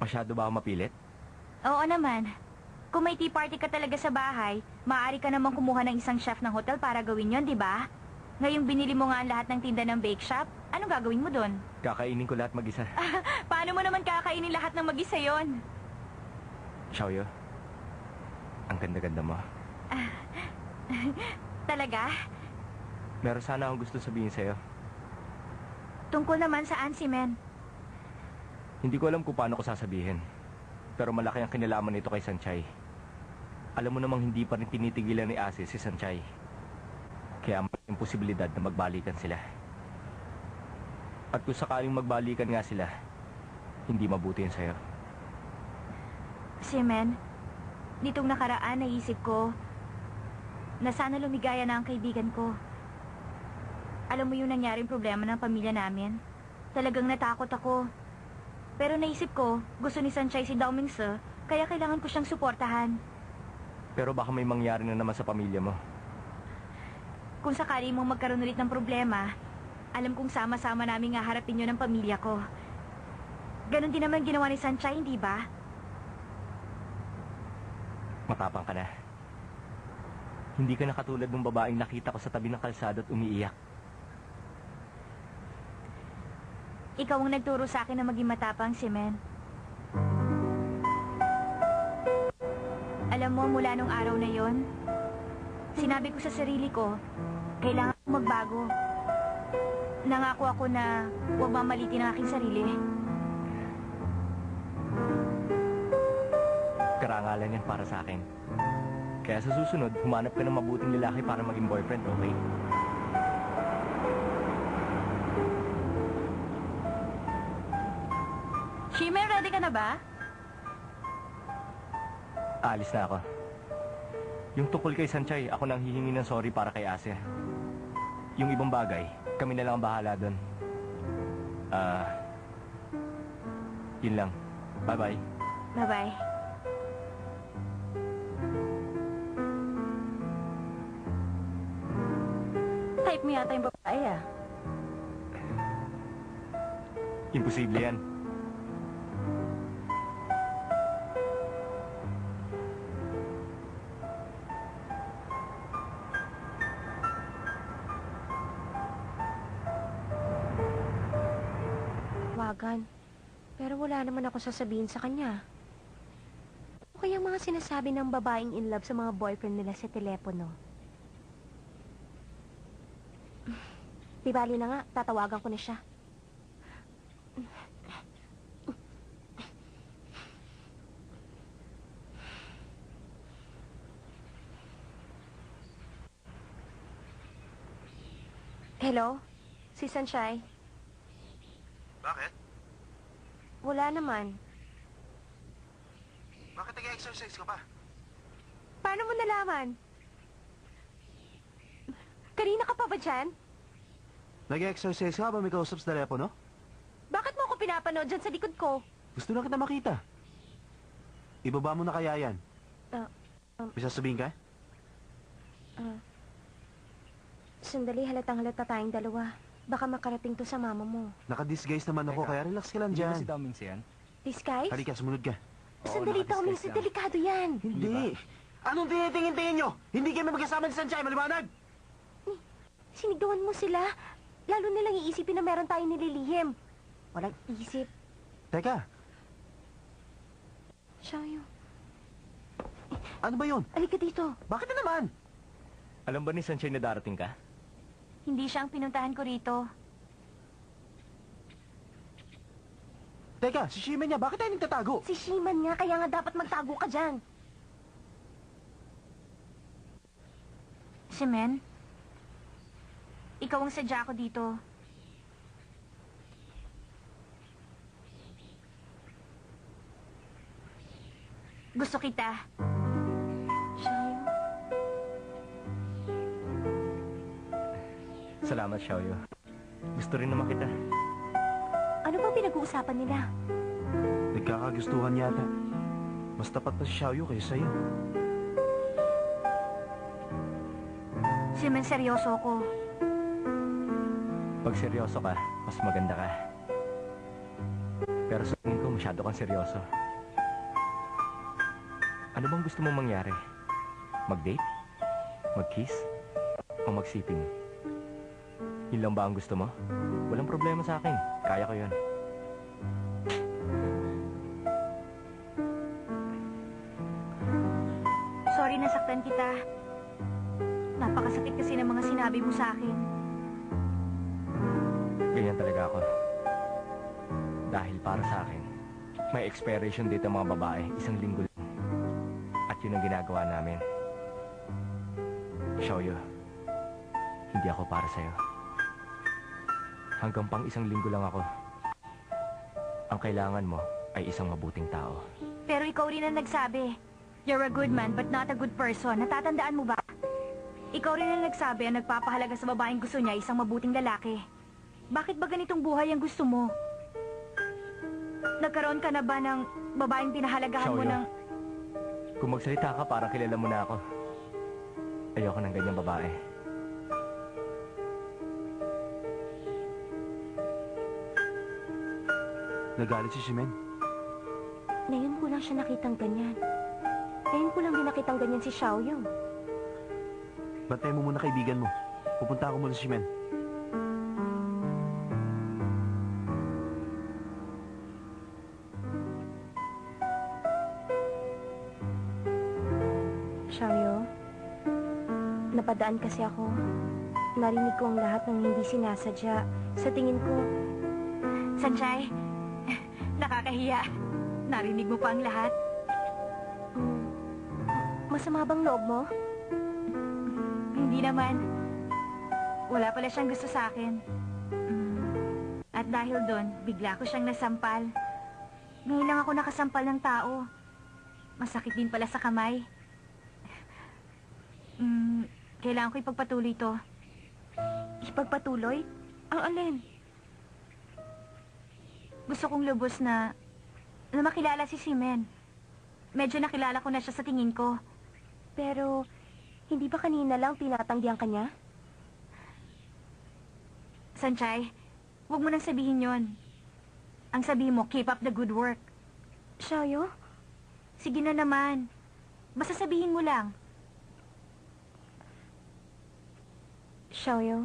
Masyado ba ako mapilit? Oo naman. Kung may tea party ka talaga sa bahay, maaari ka namang kumuha ng isang chef ng hotel para gawin yon, di ba? Ngayong binili mo nga ang lahat ng tinda ng bake shop, anong gagawin mo doon? Kakainin ko lahat mag-isa. Paano mo naman kakainin lahat ng mag-isa yon? Xiaoyu, ang ganda-ganda mo. Talaga? Meron sana akong gusto sabihin sa'yo. Tungkol naman saan si Men? Hindi ko alam kung paano ko sasabihin. Pero malaki ang kinalaman nito kay Sanchay. Alam mo namang hindi pa rin tinitigilan ni Ase si Sanchay. Kaya may imposibilidad na magbalikan sila. At kung sakaling magbalikan nga sila, hindi mabuti yun sa'yo. Si Men, nitong nakaraan naisip ko na sana lumigaya na ang kaibigan ko. Alam mo yung nangyaring problema ng pamilya namin? Talagang natakot ako. Pero naisip ko, gusto ni Sanchay si Dao Mingse, kaya kailangan ko siyang suportahan. Pero baka may mangyari na naman sa pamilya mo. Kung sakali mong magkaroon ulit ng problema, alam kong sama-sama namin nga harapin yun ng pamilya ko. Ganon din naman ginawa ni Sanchay, hindi ba? Matapang ka na. Hindi ka na katulad ng babaeng nakita ko sa tabi ng kalsada at umiiyak. Ikaw ang nagturo sa akin na maging matapang, si Men. Alam mo, mula nung araw na yon, sinabi ko sa sarili ko, kailangan kong magbago. Nangako ako na huwag mamalitin ang aking sarili. Karangalan yan para sa akin. Kaya sa susunod, humanap ka ng mabuting lalaki para maging boyfriend, okay? Shimen, ready ka na ba? Aalis na ako. Yung tungkol kay Sanchay, ako nang hihingi ng sorry para kay Ase. Yung ibang bagay, kami na lang ang bahala doon. Yun lang. Bye-bye. Bye-bye. Type mo yata yung babae, ah. Imposible yan. Pero wala naman ako sasabihin sa kanya. O kaya mga sinasabi ng babaeng in love sa mga boyfriend nila sa telepono. Di bali na nga, tatawagan ko na siya. Hello? Si Sanchay? Bakit? Wala naman. Bakit nag-exercise ka pa? Paano mo nalaman? Kanina ka pa ba dyan? Nag-exercise ka ba may kausap sa telepono? Bakit mo ako pinapanood dyan sa likod ko? Gusto lang kita makita. Ibaba mo na kaya yan. May sasabihin ka? Sandali, halatang halata tayong dalawa. Baka makarating to sa mama mo. Naka-disguise naman ako, kaya relax ka lang Hindi ba dyan. si Dao Mingse yan? Disguise? Halika, sumunod ka. Sandali, Tommy, sa delikado yan. Hindi. Anong tinitingin-tingin nyo? Hindi kami magkasama ni Sanchay, maliwanag? Sinigawan mo sila. Lalo nilang iisipin na meron tayong nililihim. Walang isip. Teka, Xiaoyu, ano ba yun? alika dito. Bakit na naman? Alam ba ni Sanchay na darating ka? Hindi siya ang pinuntahan ko rito. Teka, si Shime niya, bakit tayo nagtatago? Si Shiman nga, kaya nga dapat magtago ka dyan. Si Men, ikaw ang sadya ko dito. Gusto kita. Xiaoyu, Salamat, Xiaoyu. Gusto rin naman kita. ano bang pinag-uusapan nila? Nagkakagustuhan yata. Mas tapat pa si Xiaoyu kaysa sa'yo. Si Men, seryoso ko. Pag seryoso ka, mas maganda ka. Pero sa tingin ko, masyado kang seryoso. Ano bang gusto mong mangyari? Mag-date? Mag-kiss? O magsiping? Yun lang ba ang gusto mo? Walang problema sa akin. Kaya ko yun. Sorry nasaktan kita. Napakasakit kasi ng mga sinabi mo sa akin. Ganyan talaga ako. Dahil para sa akin, may expiration date ang mga babae, 1 linggo lang. At yun ang ginagawa namin. Shoyo, hindi ako para sa'yo. Hanggang pang 1 linggo lang ako. Ang kailangan mo ay isang mabuting tao. Pero ikaw rin ang nagsabi. You're a good man but not a good person. Natatandaan mo ba? Ikaw rin ang nagsabi ang nagpapahalaga sa babaeng gusto niya isang mabuting lalaki. Bakit ba ganitong buhay ang gusto mo? Nagkaroon ka na ba ng babaeng pinahalagahan mo Xiaoyo, ng... kung magsalita ka, parang kilala mo na ako. Ayoko ng ganyang babae. Nagalit si Shimen. Ngayon ko lang siya nakitang ganyan. Ngayon ko lang din nakitang ganyan si Xiaoyong. Bantay mo muna kaibigan mo. Pupunta ako muna si Shimen. Xiaoyo, napadaan kasi ako. Narinig ko ang lahat ng hindi sinasadya. Sa tingin ko, Sanchay, nakakahiya. Narinig mo pa ang lahat. masama bang loob mo? Hindi naman. Wala pala siyang gusto sa akin. At dahil doon, bigla ko siyang nasampal. Ngayon lang ako nakasampal ng tao. Masakit din pala sa kamay. Kailangan ko ipagpatuloy to. Ipagpatuloy? Ang alin? Gusto kong lubos na makilala si Simen. Medyo nakilala ko na siya sa tingin ko. Pero, hindi ba kanina lang tinatanggihan ka niya? Sanchay, huwag mo nang sabihin yon. Ang sabihin mo, keep up the good work. Xiaoyo? Sige na naman. Basta sabihin mo lang. Xiaoyo?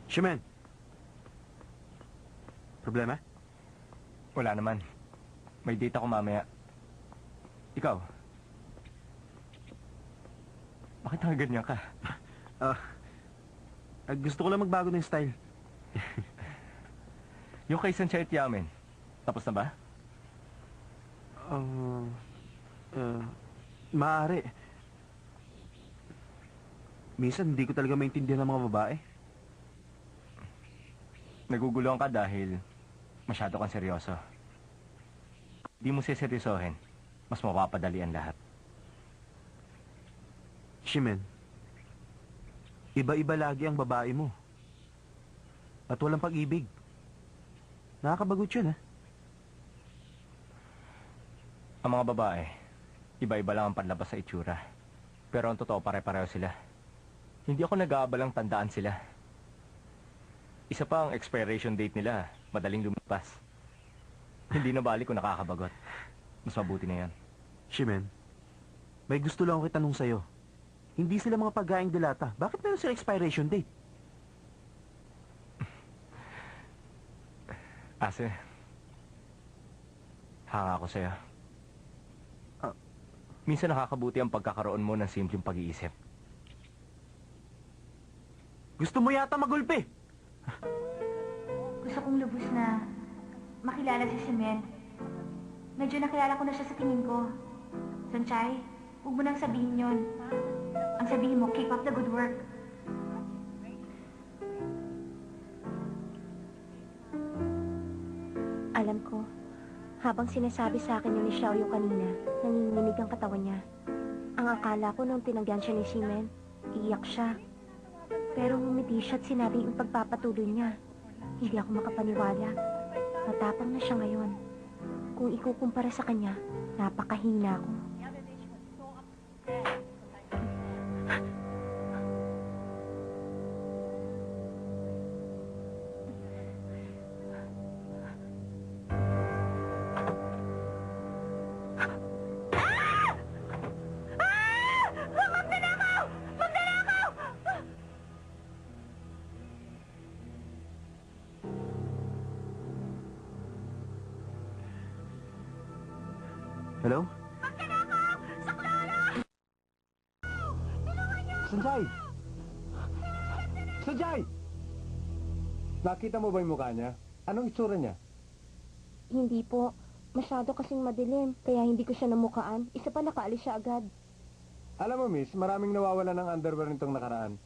Shimen! Problema? Wala naman. May date ako mamaya. Ikaw? Bakit ganyan ka? Gusto ko lang magbago ng style. Yung kay Sanchay at Yamen, tapos na ba? Maaari. Minsan hindi ko talaga maintindihan ng mga babae. Naguguluhan ka dahil masyado kang seryoso. Di mo seseryosohin, mas mapapadali ang lahat. Shimen, iba-iba lagi ang babae mo. At walang pag-ibig. Nakakabagot yun, ha? Ang mga babae, iba-iba lang ang panlabas sa itsura. Pero ang totoo, pare-pareho sila. Hindi ako nag-aabalang tandaan sila. Isa pa ang expiration date nila, madaling lumipas. Hindi na bali kung nakakabagot. Mas mabuti na yan. Shimen, may gusto lang ako itanong sa'yo. Hindi sila mga pagkaing dilata. Bakit meron sila expiration date? Ase, hanga ako sa'yo. Minsan nakakabuti ang pagkakaroon mo ng simpleng pag-iisip. Gusto mo yata magulpi! Gusto kong lubos na makilala si Simen. Medyo nakilala ko na siya sa tingin ko. Sanchay, huwag mo nang sabihin yon. Ang sabihin mo, keep up the good work. Alam ko, habang sinasabi sa akin yun ni Xiaoyo kanina, nanginginig ang katawan niya. Ang akala ko nung tinanggihan siya ni Simen, iiyak siya. Pero ngumiti siya at sinabing ipagpapatuloy niya. Hindi ako makapaniwala. Matapang na siya ngayon. Kung ikukumpara sa kanya, napakahina ko. Hello? Sanjay! Sanjay! Nakita mo ba yung mukha niya? Anong itsura niya? Hindi po. Masyado kasing madilim, kaya hindi ko siya namukaan. Isa pa nakaalis siya agad. Alam mo, miss, maraming nawawala ng underwear nitong nakaraan.